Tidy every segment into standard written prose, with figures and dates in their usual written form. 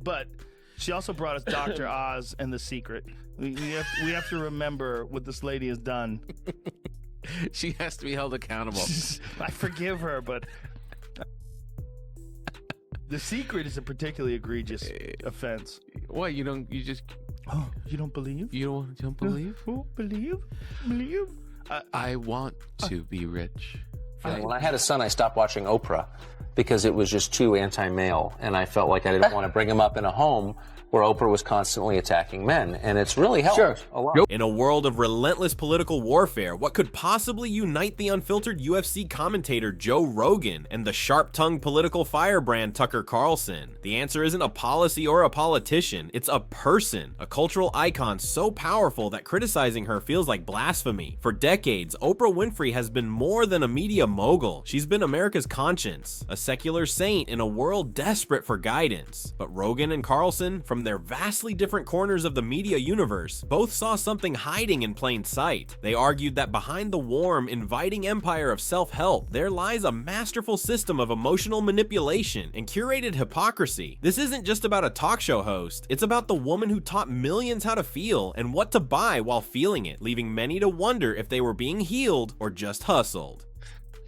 But she also brought us Dr. Oz and The Secret. We have to remember what this lady has done. She has to be held accountable. I forgive her, but The Secret is a particularly egregious offense. What, you don't believe? You don't believe? You don't believe? Believe? I want to be rich. When I had a son, I stopped watching Oprah because it was just too anti-male, and I felt like I didn't want to bring him up in a home where Oprah was constantly attacking men, and it's really helped a lot. In a world of relentless political warfare, what could possibly unite the unfiltered UFC commentator Joe Rogan and the sharp-tongued political firebrand Tucker Carlson? The answer isn't a policy or a politician, it's a person, a cultural icon so powerful that criticizing her feels like blasphemy. For decades, Oprah Winfrey has been more than a media mogul. She's been America's conscience, a secular saint in a world desperate for guidance. But Rogan and Carlson, from their vastly different corners of the media universe, both saw something hiding in plain sight. They argued that behind the warm, inviting empire of self-help, there lies a masterful system of emotional manipulation and curated hypocrisy. This isn't just about a talk show host, it's about the woman who taught millions how to feel and what to buy while feeling it, leaving many to wonder if they were being healed or just hustled.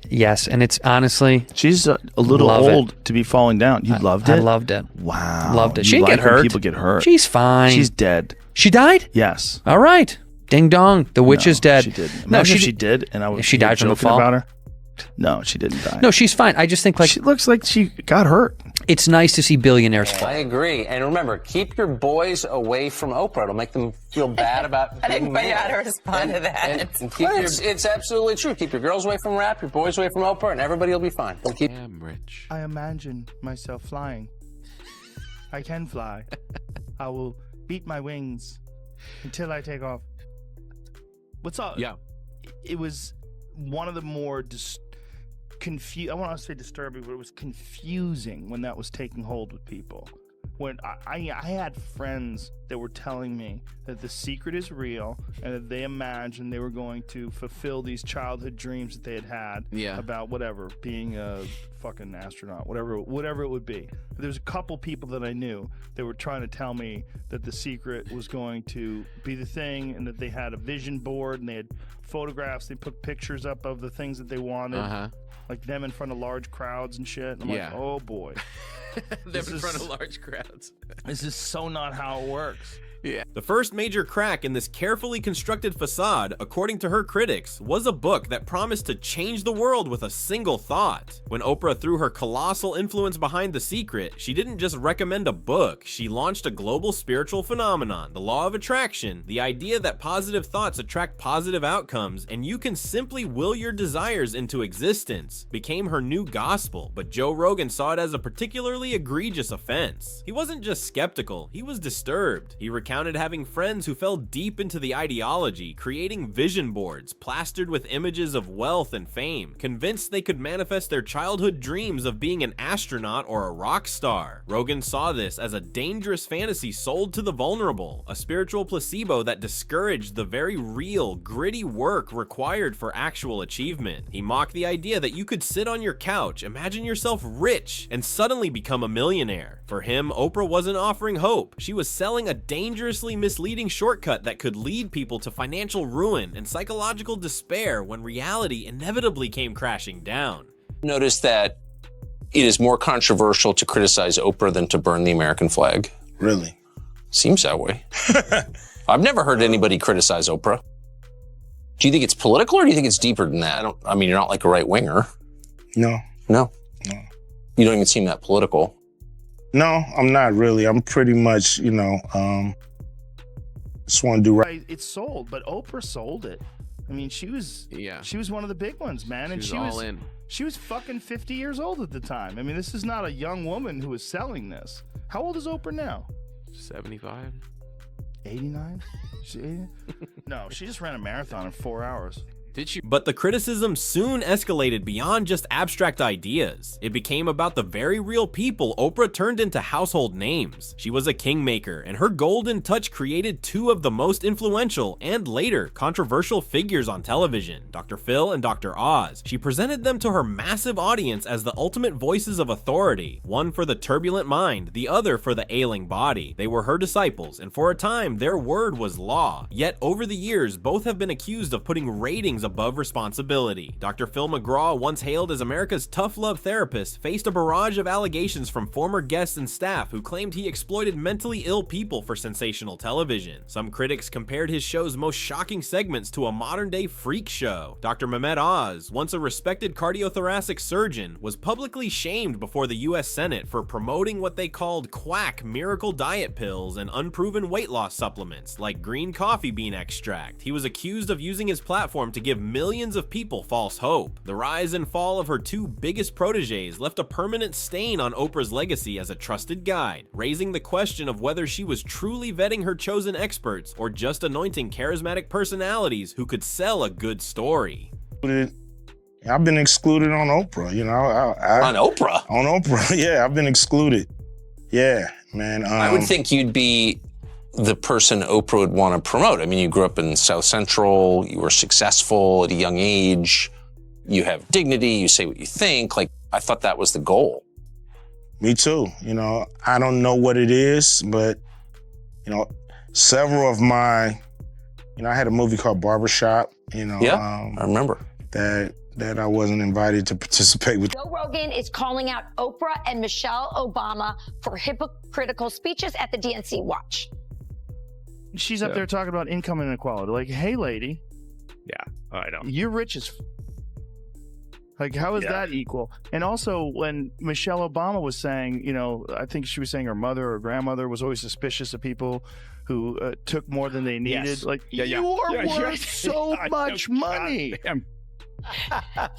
Yes, and it's honestly... She's a little old to be falling down. You loved it? I loved it. Wow. Loved it. You She didn't like get when hurt. people get hurt. She's fine. She's dead. She died? Yes. All right. Ding dong. The witch is dead. She didn't. No, Imagine if she did, and I was she died from the joking fall? about her. No, she didn't die. No, she's fine. I just think, like... She looks like she got hurt. It's nice to see billionaires I agree. And remember, keep your boys away from Oprah. It'll make them feel bad about I being didn't know how to male. respond to that. And keep it's absolutely true. Keep your girls away from rap, your boys away from Oprah, and everybody will be fine. They'll keep. I'm rich. I imagine myself flying. I can fly. I will beat my wings until I take off. What's up? Yeah. It was one of the more I want to say disturbing, but it was confusing when that was taking hold with people. When I had friends that were telling me that The Secret is real and that they imagined they were going to fulfill these childhood dreams that they had about whatever, being a fucking astronaut, whatever it would be. There's a couple people that I knew that were trying to tell me that The Secret was going to be the thing and that they had a vision board and they had photographs, they put pictures up of the things that they wanted. Like them in front of large crowds and shit. And I'm like, oh boy. Them in front of large crowds. This is so not how it works. Yeah. The first major crack in this carefully constructed facade, according to her critics, was a book that promised to change the world with a single thought. When Oprah threw her colossal influence behind The Secret, she didn't just recommend a book, she launched a global spiritual phenomenon, the law of attraction, the idea that positive thoughts attract positive outcomes, and you can simply will your desires into existence, became her new gospel. But Joe Rogan saw it as a particularly egregious offense. He wasn't just skeptical, he was disturbed. He recounted having friends who fell deep into the ideology, creating vision boards plastered with images of wealth and fame, convinced they could manifest their childhood dreams of being an astronaut or a rock star. Rogan saw this as a dangerous fantasy sold to the vulnerable, a spiritual placebo that discouraged the very real, gritty work required for actual achievement. He mocked the idea that you could sit on your couch, imagine yourself rich, and suddenly become a millionaire. For him, Oprah wasn't offering hope. She was selling a dangerously misleading shortcut that could lead people to financial ruin and psychological despair when reality inevitably came crashing down. Notice that it is more controversial to criticize Oprah than to burn the American flag. Really? Seems that way. I've never heard anybody criticize Oprah. Do you think it's political or do you think it's deeper than that? I mean, you're not like a right winger. No. No. You don't even seem that political. No, I'm not really. I'm pretty much, just want to do right. It's sold, but Oprah sold it. I mean, she was one of the big ones, man. And she was in. She was fucking 50 years old at the time. I mean, this is not a young woman who was selling this. How old is Oprah now? 75. 89? No, she just ran a marathon in 4 hours. Did you? But the criticism soon escalated beyond just abstract ideas. It became about the very real people Oprah turned into household names. She was a kingmaker, and her golden touch created two of the most influential and later controversial figures on television, Dr. Phil and Dr. Oz. She presented them to her massive audience as the ultimate voices of authority, one for the turbulent mind, the other for the ailing body. They were her disciples, and for a time, their word was law. Yet over the years, both have been accused of putting ratings above responsibility. Dr. Phil McGraw, once hailed as America's tough love therapist, faced a barrage of allegations from former guests and staff who claimed he exploited mentally ill people for sensational television. Some critics compared his show's most shocking segments to a modern-day freak show. Dr. Mehmet Oz, once a respected cardiothoracic surgeon, was publicly shamed before the US Senate for promoting what they called quack miracle diet pills and unproven weight loss supplements like green coffee bean extract. He was accused of using his platform to give millions of people false hope. The rise and fall of her two biggest proteges left a permanent stain on Oprah's legacy as a trusted guide, raising the question of whether she was truly vetting her chosen experts or just anointing charismatic personalities who could sell a good story. I've been excluded on Oprah, you know. On Oprah? On Oprah, yeah, I've been excluded. Yeah, man. I would think you'd be the person Oprah would want to promote. I mean, you grew up in South Central, you were successful at a young age, you have dignity, you say what you think. Like, I thought that was the goal. Me too. You know, I don't know what it is, but, you know, several of my, you know, I had a movie called Barbershop, you know. Yeah, I remember. That I wasn't invited to participate with. Joe Rogan is calling out Oprah and Michelle Obama for hypocritical speeches at the DNC. Watch. She's up there talking about income inequality. Like, hey, lady. Yeah, I know. You're rich as like, how is that equal? And also, when Michelle Obama was saying, you know, I think she was saying her mother or grandmother was always suspicious of people who took more than they needed. Yes. Like, you are worth so much money.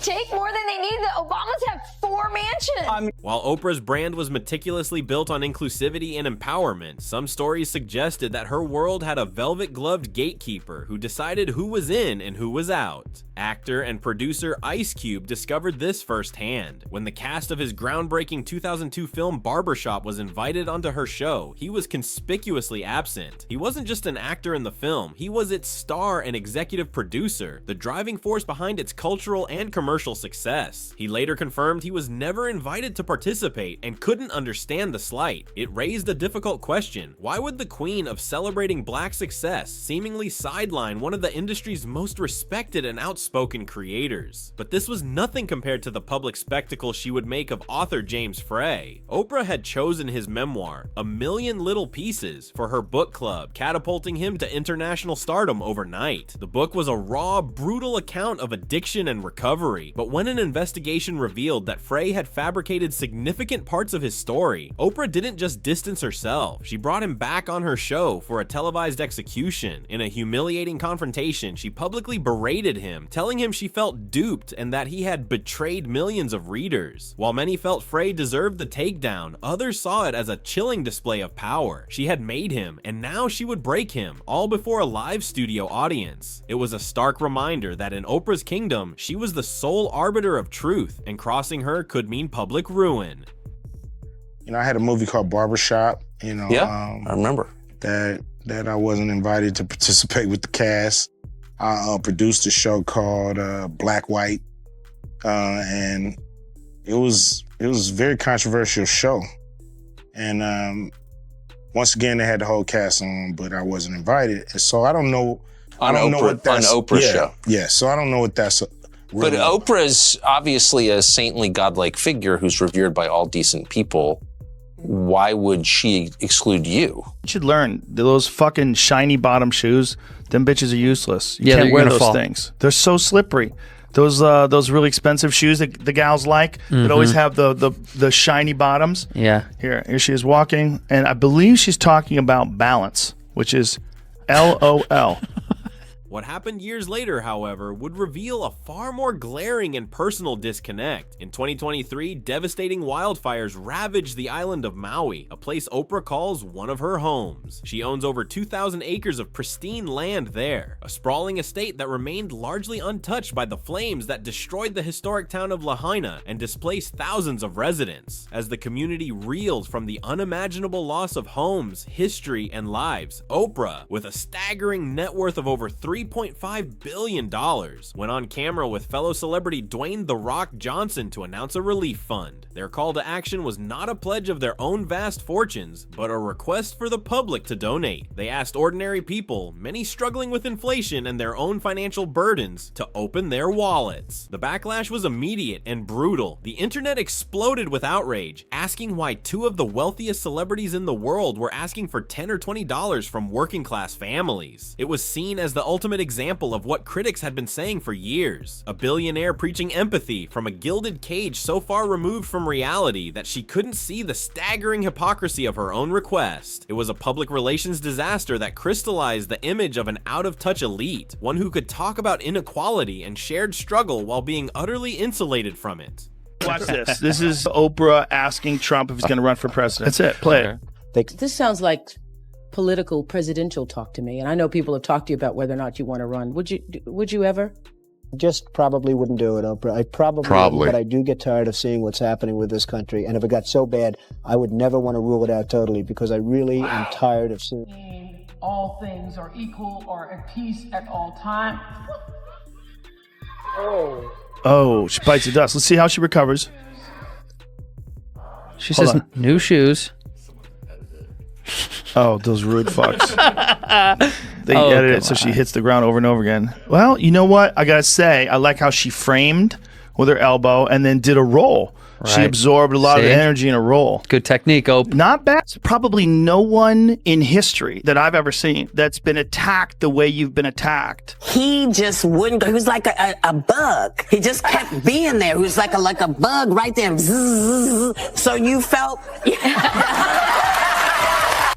Take more than they need. The Obamas have 4 mansions. While Oprah's brand was meticulously built on inclusivity and empowerment, some stories suggested that her world had a velvet-gloved gatekeeper who decided who was in and who was out. Actor and producer Ice Cube discovered this firsthand. When the cast of his groundbreaking 2002 film Barbershop was invited onto her show, he was conspicuously absent. He wasn't just an actor in the film, he was its star and executive producer, the driving force behind its cultural and commercial success. He later confirmed he was never invited to participate and couldn't understand the slight. It raised a difficult question. Why would the queen of celebrating black success seemingly sideline one of the industry's most respected and outspoken creators? But this was nothing compared to the public spectacle she would make of author James Frey. Oprah had chosen his memoir, A Million Little Pieces, for her book club, catapulting him to international stardom overnight. The book was a raw, brutal account of addiction and recovery, but when an investigation revealed that Frey had fabricated significant parts of his story, Oprah didn't just distance herself. She brought him back on her show for a televised execution. In a humiliating confrontation, she publicly berated him, telling him she felt duped and that he had betrayed millions of readers. While many felt Frey deserved the takedown, others saw it as a chilling display of power. She had made him, and now she would break him, all before a live studio audience. It was a stark reminder that in Oprah's kingdom, she was the sole arbiter of truth, and crossing her could mean public ruin. You know, I had a movie called Barbershop, you know. I remember. That I wasn't invited to participate with the cast. I produced a show called Black White, and it was a very controversial show. And once again, they had the whole cast on, but I wasn't invited. And so I don't know. On Oprah's show. Yeah, so I don't know what that's really. But Oprah's obviously a saintly, godlike figure who's revered by all decent people. Why would she exclude you? You should learn those fucking shiny bottom shoes. Them bitches are useless. You Yeah, can't they're wear gonna those fall. things. They're so slippery. Those really expensive shoes that the gals like that always have the shiny bottoms. Yeah. Here she is walking, and I believe she's talking about balance, which is LOL. What happened years later, however, would reveal a far more glaring and personal disconnect. In 2023, devastating wildfires ravaged the island of Maui, a place Oprah calls one of her homes. She owns over 2,000 acres of pristine land there, a sprawling estate that remained largely untouched by the flames that destroyed the historic town of Lahaina and displaced thousands of residents. As the community reeled from the unimaginable loss of homes, history, and lives, Oprah, with a staggering net worth of over $3.5 billion, went on camera with fellow celebrity Dwayne "The Rock" Johnson to announce a relief fund. Their call to action was not a pledge of their own vast fortunes, but a request for the public to donate. They asked ordinary people, many struggling with inflation and their own financial burdens, to open their wallets. The backlash was immediate and brutal. The internet exploded with outrage, asking why two of the wealthiest celebrities in the world were asking for $10 or $20 from working class families. It was seen as the ultimate example of what critics had been saying for years. A billionaire preaching empathy from a gilded cage so far removed from reality that she couldn't see the staggering hypocrisy of her own request. It was a public relations disaster that crystallized the image of an out-of-touch elite, one who could talk about inequality and shared struggle while being utterly insulated from it. Watch this. This is Oprah asking Trump if he's going to run for president. That's it. Play it. This sounds like political presidential talk to me, and I know people have talked to you about whether or not you want to run. Would you ever? Just probably wouldn't do it, Oprah. I probably wouldn't, but I do get tired of seeing what's happening with this country. And if it got so bad, I would never want to rule it out totally, because I really am tired of seeing all things are equal or at peace at all times. Oh, she bites the dust. Let's see how she recovers. She says new shoes. Oh, those rude fucks. They edit it so she hits the ground over and over again. Well, you know what? I gotta say, I like how she framed with her elbow and then did a roll. Right. She absorbed a lot of the energy in a roll. Good technique, Ope. Not bad. Probably no one in history that I've ever seen that's been attacked the way you've been attacked. He just wouldn't go. He was like a bug. He just kept being there. He was like a bug right there. So you felt...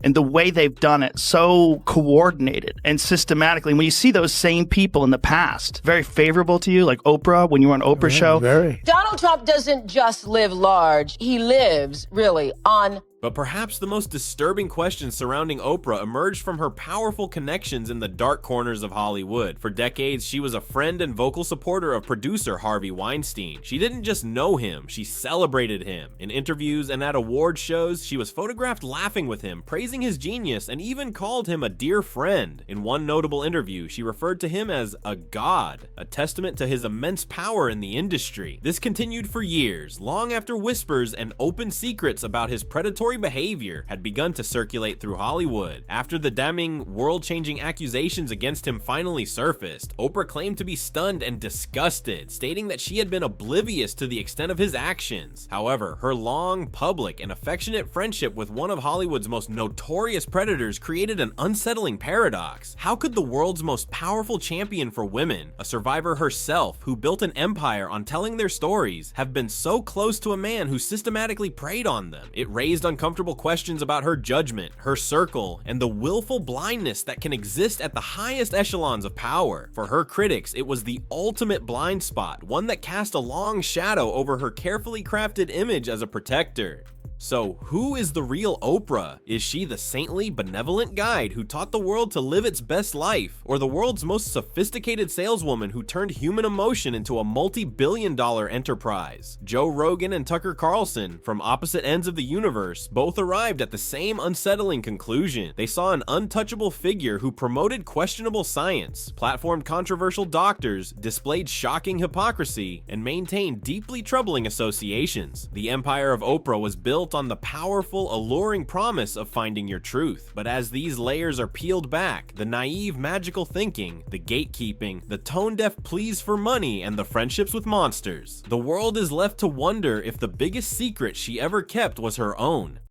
And the way they've done it, so coordinated and systematically. And when you see those same people in the past, very favorable to you, like Oprah, when you were on Oprah's show. Very. Donald Trump doesn't just live large. He lives, really, on... But perhaps the most disturbing questions surrounding Oprah emerged from her powerful connections in the dark corners of Hollywood. For decades, she was a friend and vocal supporter of producer Harvey Weinstein. She didn't just know him, she celebrated him. In interviews and at award shows, she was photographed laughing with him, praising his genius, and even called him a dear friend. In one notable interview, she referred to him as a god, a testament to his immense power in the industry. This continued for years, long after whispers and open secrets about his predatory behavior had begun to circulate through Hollywood. After the damning, world-changing accusations against him finally surfaced, Oprah claimed to be stunned and disgusted, stating that she had been oblivious to the extent of his actions. However, her long, public, and affectionate friendship with one of Hollywood's most notorious predators created an unsettling paradox. How could the world's most powerful champion for women, a survivor herself who built an empire on telling their stories, have been so close to a man who systematically preyed on them? It raised uncomfortable questions about her judgment, her circle, and the willful blindness that can exist at the highest echelons of power. For her critics, it was the ultimate blind spot, one that cast a long shadow over her carefully crafted image as a protector. So, who is the real Oprah? Is she the saintly, benevolent guide who taught the world to live its best life, or the world's most sophisticated saleswoman who turned human emotion into a multi-billion-dollar enterprise? Joe Rogan and Tucker Carlson, from opposite ends of the universe, both arrived at the same unsettling conclusion. They saw an untouchable figure who promoted questionable science, platformed controversial doctors, displayed shocking hypocrisy, and maintained deeply troubling associations. The empire of Oprah was built on the powerful, alluring promise of finding your truth. But as these layers are peeled back, the naive, magical thinking, the gatekeeping, the tone-deaf pleas for money, and the friendships with monsters, the world is left to wonder if the biggest secret she ever kept was her own.